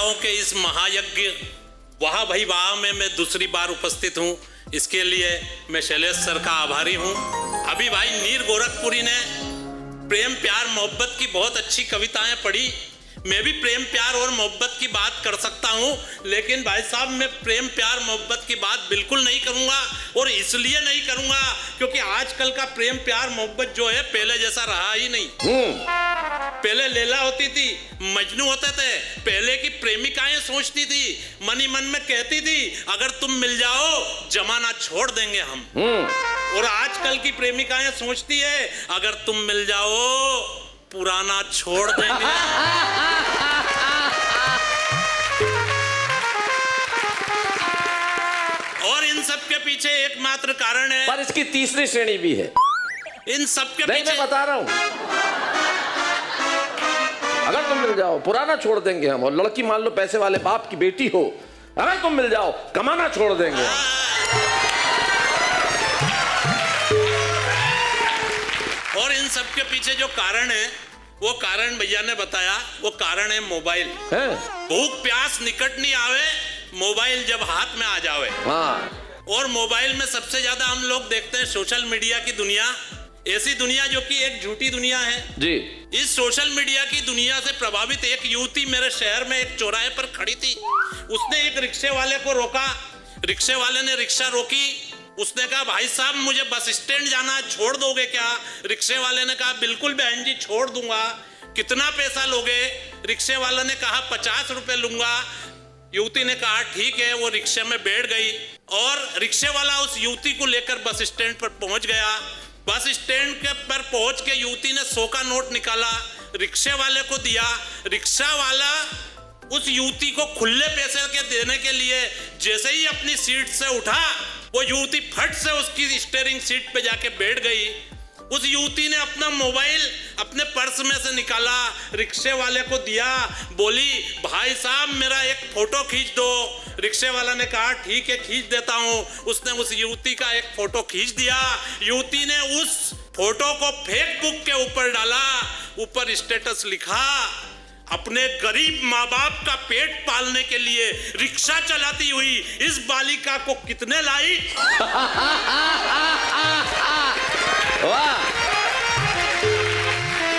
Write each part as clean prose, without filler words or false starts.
विधाताओं के इस महायज्ञ वाह भाई वाह में मैं दूसरी बार उपस्थित हूँ। इसके लिए मैं शैलेश सर का आभारी हूँ। अभी भाई नीर गोरखपुरी ने प्रेम प्यार मोहब्बत की बहुत अच्छी कविताएं पढ़ी। मैं भी प्रेम प्यार और मोहब्बत की बात कर सकता हूं, लेकिन भाई साहब मैं प्रेम प्यार मोहब्बत की बात बिल्कुल नहीं करूंगा। और इसलिए नहीं करूंगा क्योंकि आजकल का प्रेम प्यार मोहब्बत जो है पहले जैसा रहा ही नहीं। पहले लैला होती थी, मजनू होते थे, पहले की प्रेमिकाएं सोचती थी, मन ही मन में कहती थी अगर तुम मिल जाओ जमाना छोड़ देंगे हम। और आजकल की प्रेमिकाएं सोचती है अगर तुम मिल जाओ पुराना छोड़ देंगे। और इन सब के पीछे एकमात्र कारण है, पर इसकी तीसरी श्रेणी भी है। इन सब के नहीं, पीछे मैं बता रहा हूं, अगर तुम मिल जाओ पुराना छोड़ देंगे हम। और लड़की मान लो पैसे वाले बाप की बेटी हो, अगर तुम मिल जाओ कमाना छोड़ देंगे हम। और इन सब के पीछे जो कारण है वो कारण भैया ने बताया, वो कारण है मोबाइल। भूख प्यास निकट नहीं आवे, मोबाइल जब हाथ में आ जावे। हाँ। और मोबाइल में सबसे ज्यादा हम लोग देखते हैं सोशल मीडिया की दुनिया, ऐसी दुनिया जो कि एक झूठी दुनिया है जी। इस सोशल मीडिया की दुनिया से प्रभावित एक युवती मेरे शहर में एक चौराहे पर खड़ी थी। उसने एक रिक्शे वाले को रोका, रिक्शे वाले ने रिक्शा रोकी। उसने कहा भाई साहब मुझे बस स्टैंड जाना, छोड़ दोगे क्या? रिक्शे वाले ने कहा बिल्कुल बहन जी छोड़ दूंगा। कितना पैसा लोगे? रिक्शे वाले ने कहा 50 रुपए लूंगा। युवती ने कहा ठीक है। वो रिक्शे में बैठ गई और रिक्शे वाला उस युवती को लेकर बस स्टैंड पर पहुंच गया। बस स्टैंड के पर पहुंच के युवती ने 100 का नोट निकाला, रिक्शे वाले को दिया। रिक्शा वाला उस युवती को खुले पैसे के देने के लिए जैसे ही अपनी सीट से उठा, वो युवती फट से उसकी स्टीयरिंग सीट पे जाके बैठ गई। उस युवती ने अपना मोबाइल अपने पर्स में से निकाला, रिक्शे वाले को दिया, बोली भाई साहब मेरा एक फोटो खींच दो। रिक्शे वाला ने कहा ठीक है खींच देता हूं। उसने उस युवती का एक फोटो खींच दिया। युवती ने उस फोटो को फेसबुक के ऊपर डाला, ऊपर स्टेटस लिखा अपने गरीब माँ बाप का पेट पालने के लिए रिक्शा चलाती हुई इस बालिका को कितने लाइक।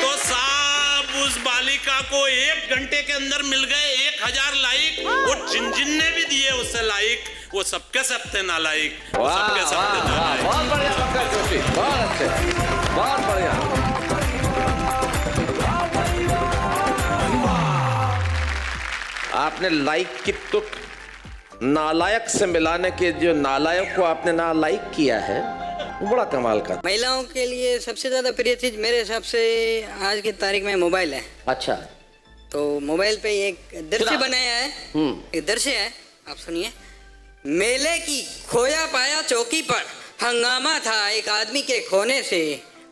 तो साहब उस बालिका को 1 घंटे के अंदर मिल गए 1000 लाइक। और जिन जिन ने भी दिए उससे लाइक, वो सबके सब थे नालायक। सबके सब थे नालायक। बहुत बढ़िया पंकज जोशी, बहुत अच्छे, बहुत बढ़िया। आपने लाइक की तो नालायक से मिलाने के, जो नालायक को आपने नालायक किया है वो बड़ा कमाल का। महिलाओं के लिए सबसे ज्यादा प्रिय चीज मेरे हिसाब से आज की तारीख में मोबाइल है। अच्छा। तो मोबाइल पे एक दृश्य बनाया है, एक दृश्य है, आप सुनिए। मेले की खोया पाया चौकी पर, हंगामा था एक आदमी के खोने से,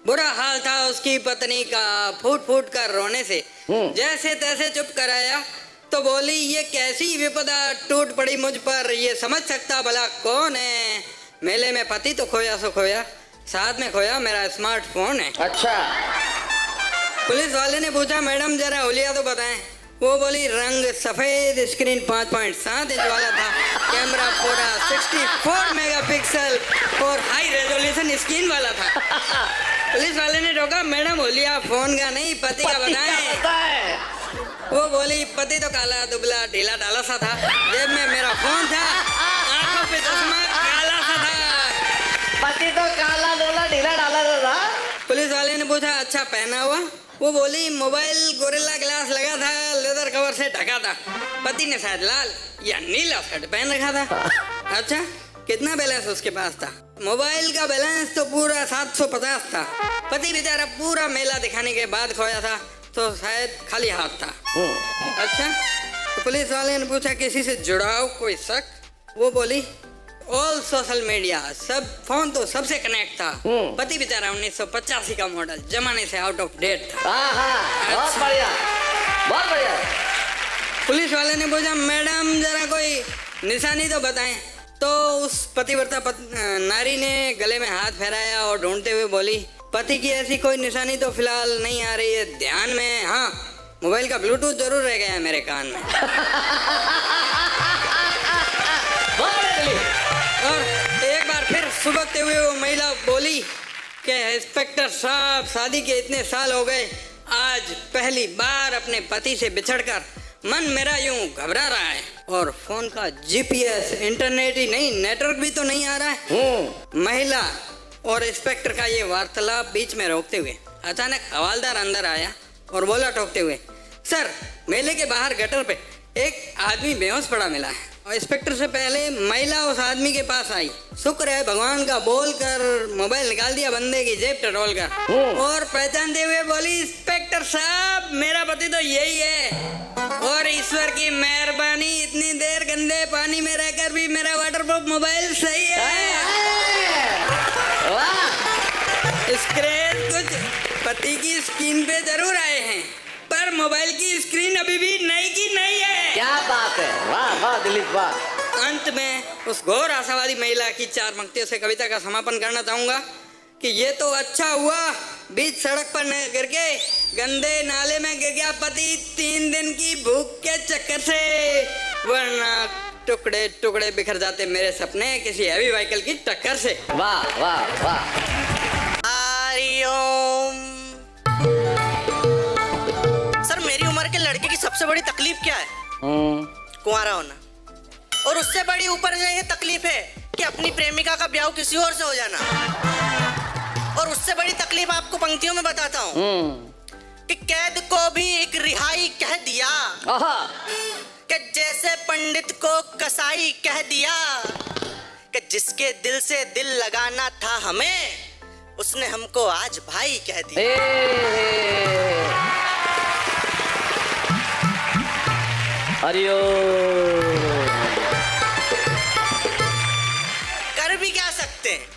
बुरा हाल था उसकी पत्नी का फूट फूट कर रोने से, जैसे तैसे चुप कराया तो बोली ये कैसी विपदा टूट पड़ी मुझ पर, ये समझ सकता भला कौन है। मेले में पति तो खोया सो खोया, साथ में खोया मेरा स्मार्टफोन है। अच्छा। पुलिस वाले ने पूछा मैडम जरा हुलिया तो बताएं। वो बोली रंग सफेद, स्क्रीन 5.7 इंच वाला था, कैमरा पूरा 64 मेगापिक्सल और हाई रेजोल्यूशन स्क्रीन वाला था। पुलिस वाले ने रोका मैडम हुलिया फोन का नहीं पति का बताएं। वो बोली पति तो काला दुबला ढीला डाला सा था, जेब में मेरा फोन था, आंखों पे चश्मा काला सा था। पति तो काला दुबला ढीला डाला था। पुलिस वाले ने पूछा अच्छा पहना हुआ? वो बोली मोबाइल गोरिल्ला ग्लास लगा था, लेदर कवर से ढका था। पति ने शायद लाल या नीला शर्ट पहन रखा था। अच्छा कितना बैलेंस उसके पास था? मोबाइल का बैलेंस तो पूरा 750 था। पति बेचारा पूरा मेला दिखाने के बाद खोया था तो शायद खाली हाथ था। अच्छा तो पुलिस वाले ने पूछा किसी से जुड़ाव कोई शक? वो बोली ऑल सोशल मीडिया, सब फोन तो सबसे कनेक्ट था। पति बेचारा 1985 का मॉडल, जमाने से आउट ऑफ डेट था। बहुत बढ़िया, बहुत बढ़िया। पुलिस वाले ने पूछा मैडम जरा कोई निशानी तो बताएं। तो उस पतिव्रता नारी ने गले में हाथ फेराया और ढूंढते हुए बोली पति की ऐसी कोई निशानी तो फिलहाल नहीं आ रही है ध्यान में। हाँ मोबाइल का ब्लूटूथ जरूर रह गया है मेरे कान में। और एक बार फिर सुबहते हुए वो महिला बोली कि इंस्पेक्टर साहब, शादी के इतने साल हो गए, आज पहली बार अपने पति से बिछड़कर मन मेरा यूं घबरा रहा है। और फोन का जीपीएस, इंटरनेट ही नहीं, नेटवर्क भी तो नहीं आ रहा है। महिला और इंस्पेक्टर का ये वार्तालाप बीच में रोकते हुए अचानक हवालदार अंदर आया और बोला टोकते हुए, सर, मेले के बाहर गटर पे एक आदमी बेहोश पड़ा मिला है। और इंस्पेक्टर से पहले महिला उस आदमी के पास आई। शुक्र है भगवान का बोलकर मोबाइल निकाल दिया बंदे की जेब टटोल कर, और पहचानते हुए बोली, इंस्पेक्टर साहब, मेरा पति तो यही है, और ईश्वर की मेहरबानी इतनी देर गंदे पानी में रहकर भी मेरा वाटरप्रूफ मोबाइल सही है। स्क्रैच कुछ पति की स्क्रीन पे जरूर आए हैं, पर मोबाइल की स्क्रीन अभी भी नई की नई है। क्या बात है, वाह वाह दिलीप वाह। अंत में उस घोर आशावादी महिला की 4 पंक्तियों से कविता का समापन करना चाहूंगा कि ये तो अच्छा हुआ बीच सड़क पर न गिर के गंदे नाले में गिर गया पति 3 दिन की भूख के चक्कर से, वरना टुकड़े टुकड़े बिखर जाते मेरे सपने किसी हैवी व्हीकल की टक्कर से। वाह वाह वाह। हरिओम। सर, मेरी उम्र के लड़के की सबसे बड़ी तकलीफ क्या है? कुंवारा होना। और उससे बड़ी ऊपर ये तकलीफ है कि अपनी प्रेमिका का ब्याह किसी और से हो जाना। और उससे बड़ी तकलीफ आपको पंक्तियों में बताता हूँ कि कैद को भी एक रिहाई कह दिया, कि जैसे पंडित को कसाई कह दिया, कि जिसके दिल से दिल लगाना था हमें, उसने हमको आज भाई कह दिया। हरिओ। कर भी क्या सकते हैं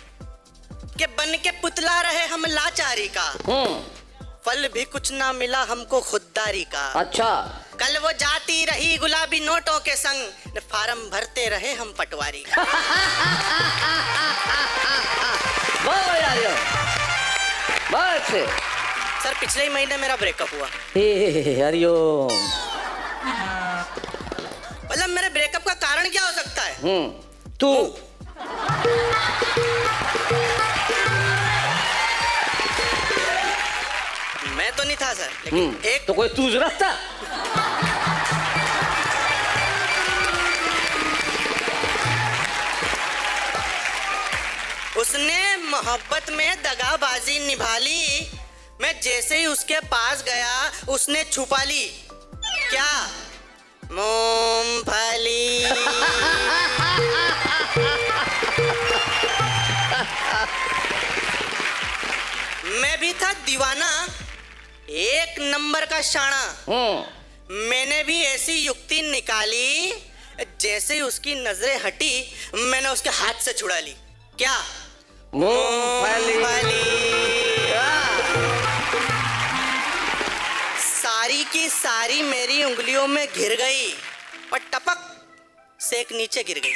कि बन के पुतला रहे हम लाचारी का, फल भी कुछ ना मिला हमको खुददारी का। अच्छा। कल वो जाती रही गुलाबी नोटों के संग, फार्म भरते रहे हम पटवारी का। सर, पिछले ही महीने मेरा ब्रेकअप हुआ। हरिओम। मतलब मेरे ब्रेकअप का कारण क्या हो सकता है? तू। मैं तो नहीं था सर, लेकिन एक तो कोई तू जरूरत था। उसने मोहब्बत में दगाबाजी निभा ली, मैं जैसे ही उसके पास गया उसने छुपा ली। क्या? मूंगफली। मैं भी था दीवाना, 1 नंबर का शाना। मैंने भी ऐसी युक्ति निकाली, जैसे ही उसकी नजरें हटी मैंने उसके हाथ से छुड़ा ली। क्या? मूंगफली। सारी की सारी मेरी उंगलियों में घिर गई और टपक से एक नीचे गिर गई।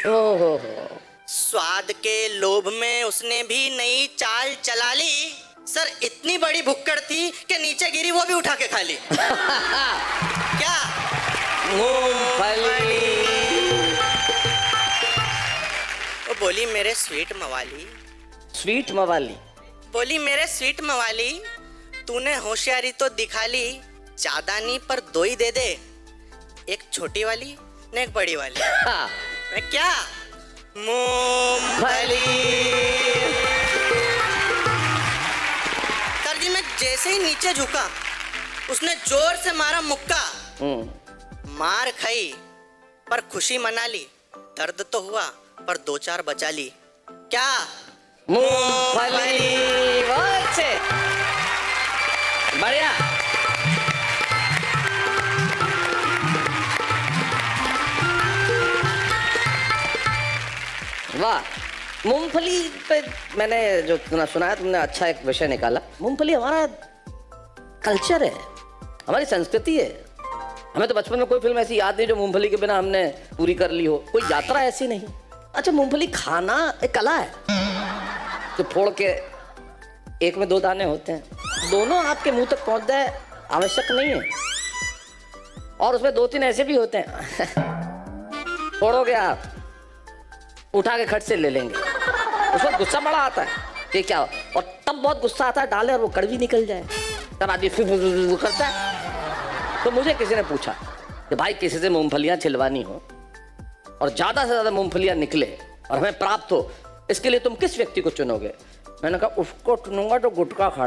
स्वाद के लोभ में उसने भी नई चाल चला ली। सर, इतनी बड़ी भुक्कड़ थी कि नीचे गिरी वो भी उठा के खा ली। क्या? मूंगफली। वो बोली, मेरे स्वीट मवाली। स्वीट मवाली। बोली, मेरे स्वीट मवाली, तूने होशियारी तो दिखा ली, ज्यादा नहीं पर 2 ही दे दे, एक छोटी वाली न एक बड़ी वाली। मैं क्या? मूंगफली। सर जी, मैं जैसे ही नीचे झुका उसने जोर से मारा मुक्का। मार खाई पर खुशी मना ली, दर्द तो हुआ पर 2-4 बचा ली। क्या? मूंगफली। बहुत अच्छे, बढ़िया। वाह। मूंगफली पे मैंने जो सुना है, तुमने अच्छा एक विषय निकाला। मूंगफली हमारा कल्चर है, हमारी संस्कृति है। हमें तो बचपन में कोई फिल्म ऐसी याद नहीं जो मूंगफली के बिना हमने पूरी कर ली हो, कोई यात्रा ऐसी नहीं। अच्छा, मूंगफली खाना एक कला है। तो फोड़ के एक में 2 दाने होते हैं, दोनों आपके मुंह तक पहुंच जाए आवश्यक नहीं है। और उसमें 2-3 ऐसे भी होते हैं छोड़ोगे आप, उठा के खट से ले लेंगे। उसमें गुस्सा बड़ा आता है कि क्या, और तब बहुत गुस्सा आता है डाले और वो कड़वी निकल जाए, तब आदमी फिर करता है। तो मुझे किसी ने पूछा कि भाई किसी से मूंगफलियां छिलवानी हो और ज्यादा से ज्यादा मूंगफलियां निकले और हमें प्राप्त हो, इसके लिए तुम किस व्यक्ति को चुनोगे? मैंने कहा उसको चुनूंगा जो गुटखा खा